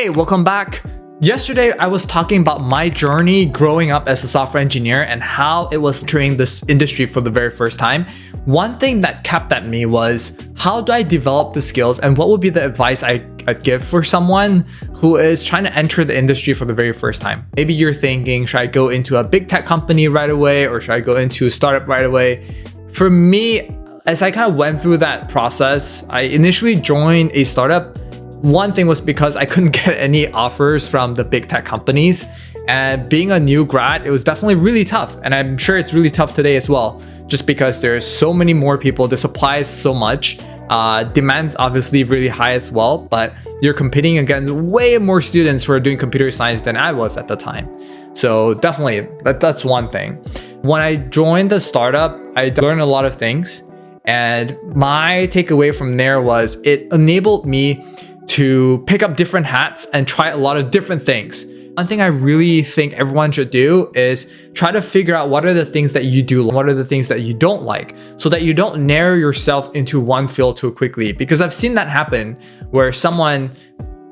Hey, welcome back. Yesterday, I was talking about my journey growing up as a software engineer and how it was entering this industry for the very first time. One thing that kept at me was, how do I develop the skills and what would be the advice I'd give for someone who is trying to enter the industry for the very first time? Maybe you're thinking, should I go into a big tech company right away or should I go into a startup right away? For me, as I kind of went through that process, I initially joined a startup. One thing was because I couldn't get any offers from the big tech companies, and being a new grad, it was definitely really tough, and I'm sure it's really tough today as well, just because there's so many more people, the supply is so much, demand's obviously really high as well, but you're competing against way more students who are doing computer science than I was at the time. So definitely, that's one thing. When I joined the startup, I learned a lot of things, and my takeaway from there was it enabled me to pick up different hats and try a lot of different things. One thing I really think everyone should do is try to figure out what are the things that you do, what are the things that you don't like, so that you don't narrow yourself into one field too quickly. Because I've seen that happen where someone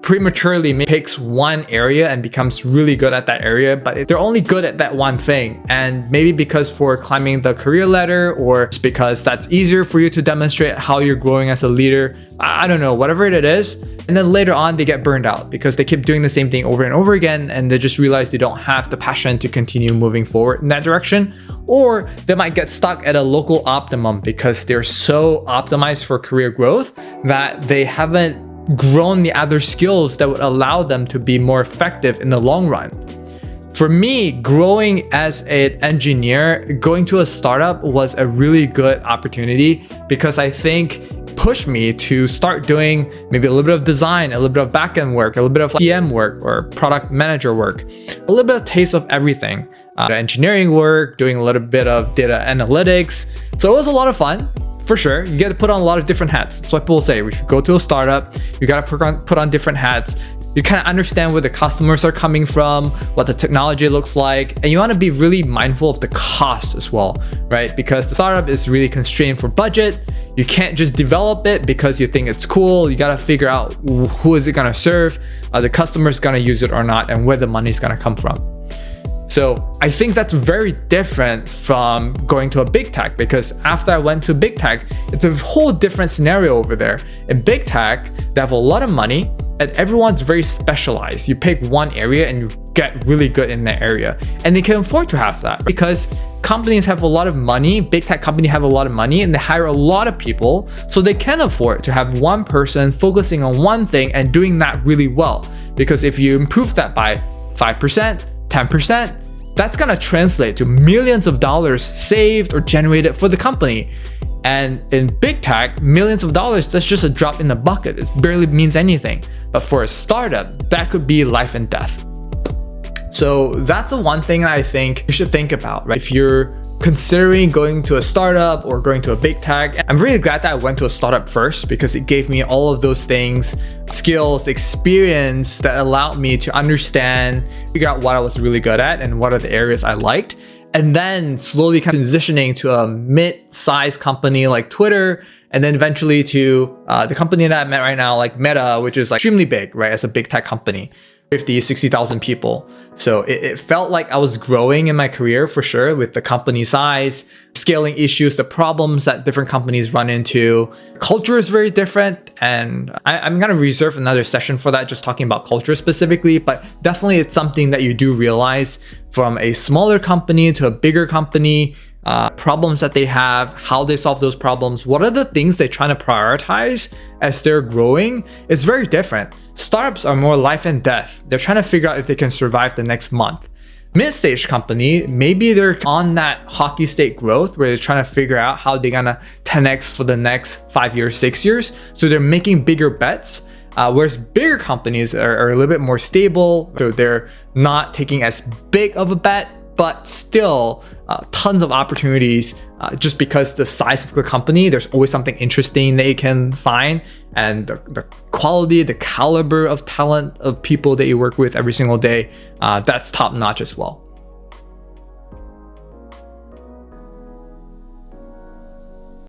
prematurely picks one area and becomes really good at that area, but they're only good at that one thing. And maybe because for climbing the career ladder, or it's because that's easier for you to demonstrate how you're growing as a leader, I don't know, whatever it is. And then later on, they get burned out because they keep doing the same thing over and over again, and they just realize they don't have the passion to continue moving forward in that direction. Or they might get stuck at a local optimum because they're so optimized for career growth that they haven't grown the other skills that would allow them to be more effective in the long run. For me, growing as an engineer, going to a startup was a really good opportunity because I think pushed me to start doing maybe a little bit of design, a little bit of backend work, a little bit of PM work or product manager work, a little bit of taste of everything, engineering work, doing a little bit of data analytics. So it was a lot of fun. For sure, you get to put on a lot of different hats. That's what people say. If you go to a startup, you got to put on different hats. You kind of understand where the customers are coming from, what the technology looks like, and you want to be really mindful of the cost as well, right? Because the startup is really constrained for budget. You can't just develop it because you think it's cool. You got to figure out who is it going to serve, the customer's going to use it or not, and where the money's going to come from. So I think that's very different from going to a big tech, because after I went to big tech, it's a whole different scenario over there. In big tech, they have a lot of money and everyone's very specialized. You pick one area and you get really good in that area. And they can afford to have that because companies have a lot of money, big tech companies have a lot of money, and they hire a lot of people. So they can afford to have one person focusing on one thing and doing that really well. Because if you improve that by 5%, 10%, that's gonna translate to millions of dollars saved or generated for the company. And in big tech, millions of dollars, that's just a drop in the bucket. It barely means anything. But for a startup, that could be life and death. So that's the one thing I think you should think about, right? If you're considering going to a startup or going to a big tech, I'm really glad that I went to a startup first because it gave me all of those things, skills, experience that allowed me to understand, figure out what I was really good at and what are the areas I liked. And then slowly kind of transitioning to a mid-sized company like Twitter, and then eventually to the company that I'm at right now, like Meta, which is like extremely big, right? As a big tech company. 50, 60,000 people. So it felt like I was growing in my career for sure with the company size, scaling issues, the problems that different companies run into. Culture is very different. And I'm going to reserve another session for that, just talking about culture specifically. But definitely it's something that you do realize from a smaller company to a bigger company, problems that they have, how they solve those problems, what are the things they're trying to prioritize as they're growing. It's very different. Startups are more life and death. They're trying to figure out if they can survive the next month. Mid-stage company, maybe they're on that hockey stick growth where they're trying to figure out how they're gonna 10x for the next 5 years, 6 years. So they're making bigger bets. Whereas bigger companies are a little bit more stable. So they're not taking as big of a bet, but still tons of opportunities just because the size of the company, there's always something interesting that you can find, and the quality, the caliber of talent of people that you work with every single day, that's top notch as well.